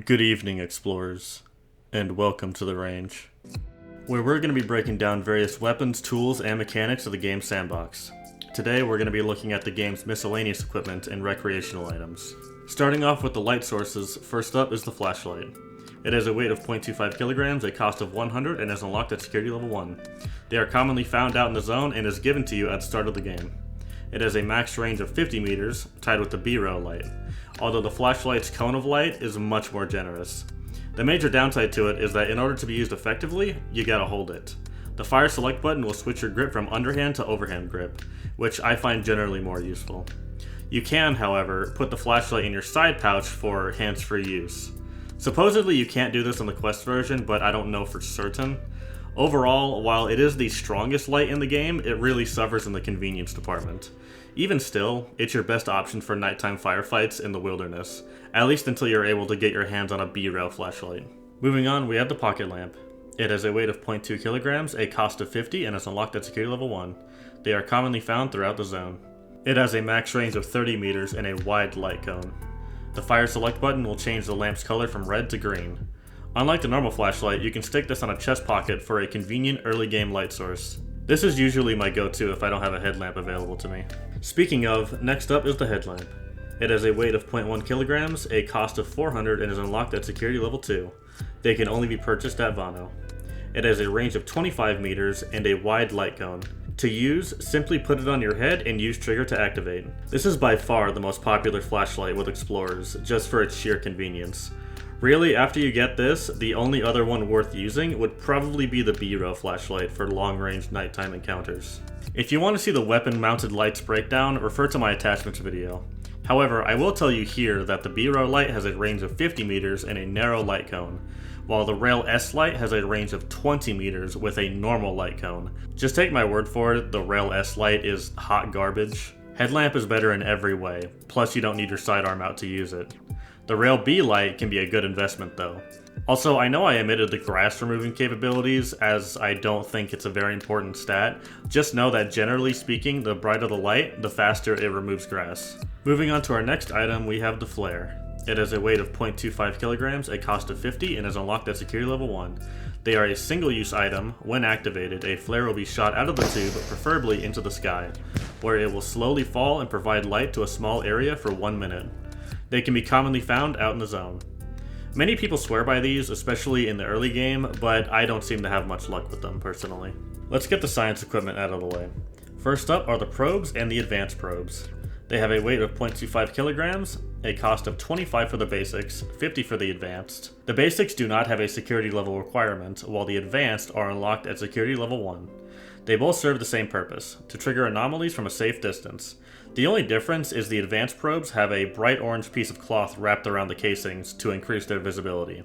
Good evening, explorers, and welcome to the range, where we're going to be breaking down various weapons, tools, and mechanics of the game's sandbox. Today we're going to be looking at the game's miscellaneous equipment and recreational items. Starting off with the light sources, first up is the flashlight. It has a weight of 0.25 kilograms, a cost of 100, and is unlocked at security level 1. They are commonly found out in the zone and is given to you at the start of the game. It has a max range of 50 meters, tied with the B-row light, although the flashlight's cone of light is much more generous. The major downside to it is that in order to be used effectively, you gotta hold it. The fire select button will switch your grip from underhand to overhand grip, which I find generally more useful. You can, however, put the flashlight in your side pouch for hands-free use. Supposedly you can't do this on the Quest version, but I don't know for certain. Overall, while it is the strongest light in the game, it really suffers in the convenience department. Even still, it's your best option for nighttime firefights in the wilderness, at least until you're able to get your hands on a B-rail flashlight. Moving on, we have the pocket lamp. It has a weight of 0.2 kilograms, a cost of 50, and is unlocked at security level 1. They are commonly found throughout the zone. It has a max range of 30 meters and a wide light cone. The fire select button will change the lamp's color from red to green. Unlike the normal flashlight, you can stick this on a chest pocket for a convenient early game light source. This is usually my go-to if I don't have a headlamp available to me. Speaking of, next up is the headlamp. It has a weight of 0.1 kilograms, a cost of 400, and is unlocked at security level 2. They can only be purchased at Vano. It has a range of 25 meters and a wide light cone. To use, simply put it on your head and use trigger to activate. This is by far the most popular flashlight with explorers, just for its sheer convenience. Really, after you get this, the only other one worth using would probably be the B-row flashlight for long-range nighttime encounters. If you want to see the weapon-mounted lights breakdown, refer to my attachments video. However, I will tell you here that the B-row light has a range of 50 meters and a narrow light cone, while the Rail S light has a range of 20 meters with a normal light cone. Just take my word for it, the Rail S light is hot garbage. Headlamp is better in every way, plus you don't need your sidearm out to use it. The Rail B light can be a good investment though. Also, I know I omitted the grass removing capabilities as I don't think it's a very important stat. Just know that generally speaking, the brighter the light, the faster it removes grass. Moving on to our next item, we have the flare. It has a weight of 0.25 kilograms, a cost of 50, and is unlocked at security level 1. They are a single-use item. When activated, a flare will be shot out of the tube, preferably into the sky, where it will slowly fall and provide light to a small area for 1 minute. They can be commonly found out in the zone. Many people swear by these, especially in the early game, but I don't seem to have much luck with them personally. Let's get the science equipment out of the way. First up are the probes and the advanced probes. They have a weight of 0.25 kilograms, a cost of 25 for the basics, 50 for the advanced. The basics do not have a security level requirement, while the advanced are unlocked at security level 1. They both serve the same purpose, to trigger anomalies from a safe distance. The only difference is the advanced probes have a bright orange piece of cloth wrapped around the casings to increase their visibility.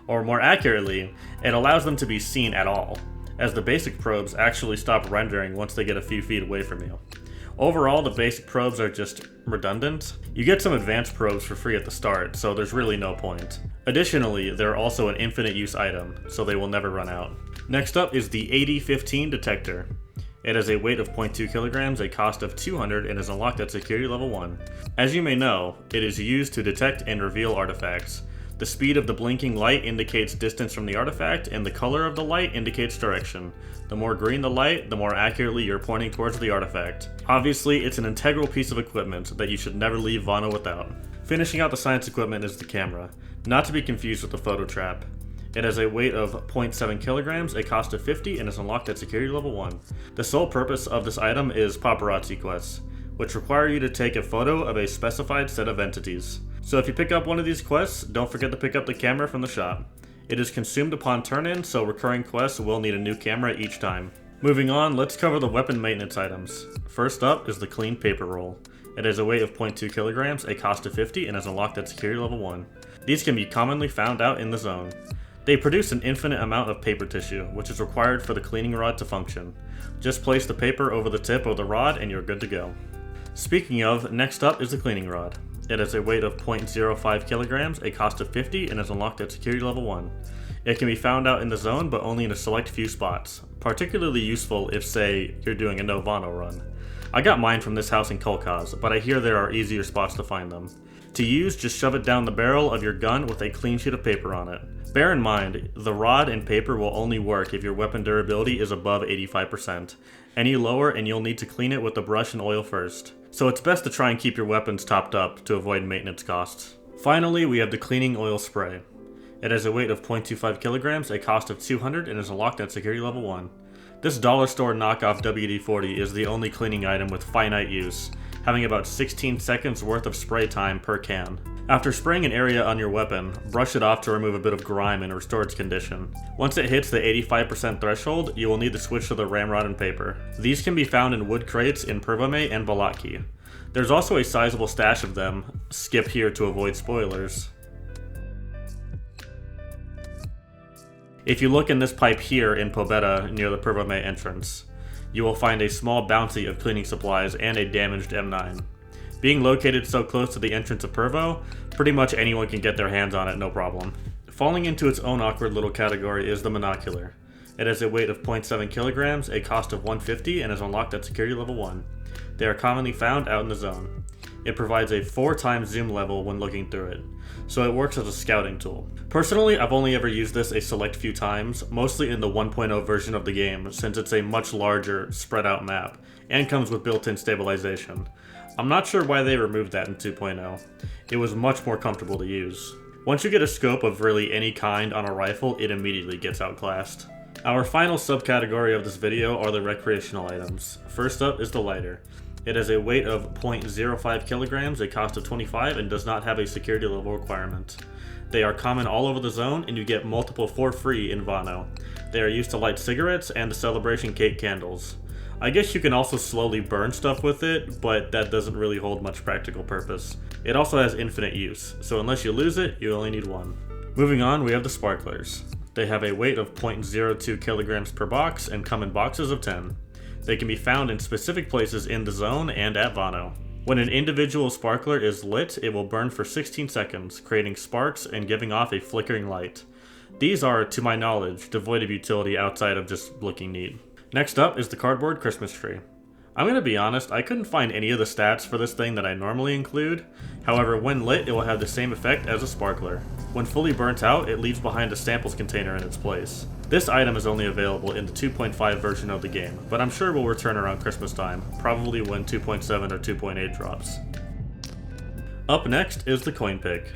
Or more accurately, it allows them to be seen at all, as the basic probes actually stop rendering once they get a few feet away from you. Overall, the basic probes are just redundant. You get some advanced probes for free at the start, so there's really no point. Additionally, they're also an infinite use item, so they will never run out. Next up is the Ep.16 detector. It has a weight of 0.2 kilograms, a cost of 200, and is unlocked at security level 1. As you may know, it is used to detect and reveal artifacts. The speed of the blinking light indicates distance from the artifact, and the color of the light indicates direction. The more green the light, the more accurately you're pointing towards the artifact. Obviously, it's an integral piece of equipment that you should never leave Vano without. Finishing out the science equipment is the camera, not to be confused with the photo trap. It has a weight of 0.7 kilograms, a cost of 50, and is unlocked at security level 1. The sole purpose of this item is paparazzi quests, which require you to take a photo of a specified set of entities. So if you pick up one of these quests, don't forget to pick up the camera from the shop. It is consumed upon turn-in, so recurring quests will need a new camera each time. Moving on, let's cover the weapon maintenance items. First up is the clean paper roll. It has a weight of 0.2 kilograms, a cost of 50, and is unlocked at security level 1. These can be commonly found out in the zone. They produce an infinite amount of paper tissue, which is required for the cleaning rod to function. Just place the paper over the tip of the rod and you're good to go. Speaking of, next up is the cleaning rod. It has a weight of 0.05 kilograms, a cost of 50, and is unlocked at security level 1. It can be found out in the zone, but only in a select few spots. Particularly useful if, say, you're doing a no Vano run. I got mine from this house in Kolkhoz, but I hear there are easier spots to find them. To use, just shove it down the barrel of your gun with a clean sheet of paper on it. Bear in mind, the rod and paper will only work if your weapon durability is above 85%. Any lower and you'll need to clean it with the brush and oil first. So it's best to try and keep your weapons topped up to avoid maintenance costs. Finally, we have the cleaning oil spray. It has a weight of 0.25 kilograms, a cost of $200, and is locked at security level 1. This dollar store knockoff WD-40 is the only cleaning item with finite use, having about 16 seconds worth of spray time per can. After spraying an area on your weapon, brush it off to remove a bit of grime and restore its condition. Once it hits the 85% threshold, you will need to switch to the ramrod and paper. These can be found in wood crates in Pervome and Balatki. There's also a sizable stash of them. Skip here to avoid spoilers. If you look in this pipe here in Pobeda near the Pervome entrance, you will find a small bounty of cleaning supplies and a damaged M9. Being located so close to the entrance of Pervo, pretty much anyone can get their hands on it, no problem. Falling into its own awkward little category is the Monocular. It has a weight of 0.7 kilograms, a cost of $150, and is unlocked at security level 1. They are commonly found out in the zone. It provides a 4x zoom level when looking through it, so it works as a scouting tool. Personally, I've only ever used this a select few times, mostly in the 1.0 version of the game, since it's a much larger, spread out map, and comes with built-in stabilization. I'm not sure why they removed that in 2.0. It was much more comfortable to use. Once you get a scope of really any kind on a rifle, it immediately gets outclassed. Our final subcategory of this video are the recreational items. First up is the lighter. It has a weight of 0.05 kilograms, a cost of $25, and does not have a security level requirement. They are common all over the zone, and you get multiple for free in Vano. They are used to light cigarettes and the celebration cake candles. I guess you can also slowly burn stuff with it, but that doesn't really hold much practical purpose. It also has infinite use, so unless you lose it, you only need one. Moving on, we have the sparklers. They have a weight of 0.02 kilograms per box and come in boxes of 10. They can be found in specific places in the zone and at Vano. When an individual sparkler is lit, it will burn for 16 seconds, creating sparks and giving off a flickering light. These are, to my knowledge, devoid of utility outside of just looking neat. Next up is the cardboard Christmas tree. I'm gonna be honest, I couldn't find any of the stats for this thing that I normally include. However, when lit, it will have the same effect as a sparkler. When fully burnt out, it leaves behind a samples container in its place. This item is only available in the 2.5 version of the game, but I'm sure will return around Christmas time, probably when 2.7 or 2.8 drops. Up next is the coin pick.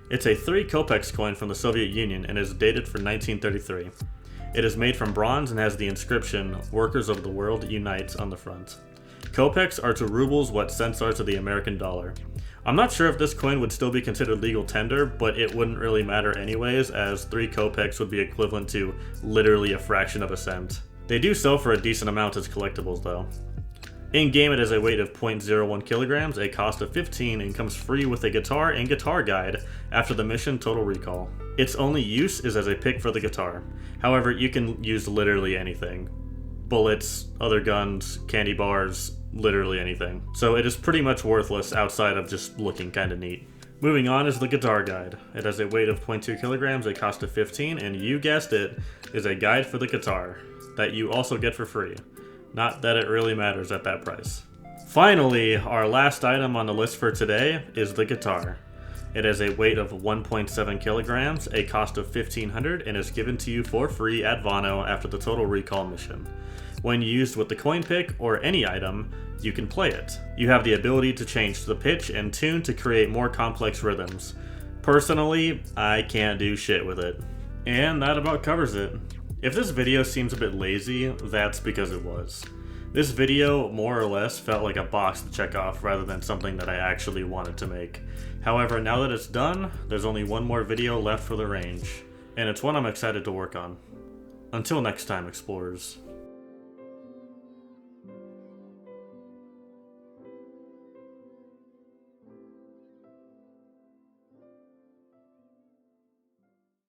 It's a 3 Kopecks coin from the Soviet Union and is dated for 1933. It is made from bronze and has the inscription, "Workers of the World Unite" on the front. Kopecks are to rubles what cents are to the American dollar. I'm not sure if this coin would still be considered legal tender, but it wouldn't really matter anyways, as 3 Kopecks would be equivalent to literally a fraction of a cent. They do sell for a decent amount as collectibles though. In-game it has a weight of 0.01 kilograms, a cost of $15, and comes free with a guitar and guitar guide after the mission Total Recall. Its only use is as a pick for the guitar. However, you can use literally anything. Bullets, other guns, candy bars, literally anything. So it is pretty much worthless outside of just looking kinda neat. Moving on is the guitar guide. It has a weight of 0.2 kilograms, a cost of $15, and you guessed it, is a guide for the guitar that you also get for free. Not that it really matters at that price. Finally, our last item on the list for today is the guitar. It has a weight of 1.7 kilograms, a cost of $1,500, and is given to you for free at Vano after the Total Recall mission. When used with the coin pick or any item, you can play it. You have the ability to change the pitch and tune to create more complex rhythms. Personally, I can't do shit with it. And that about covers it. If this video seems a bit lazy, that's because it was. This video, more or less, felt like a box to check off rather than something that I actually wanted to make. However, now that it's done, there's only one more video left for the range, and it's one I'm excited to work on. Until next time, explorers.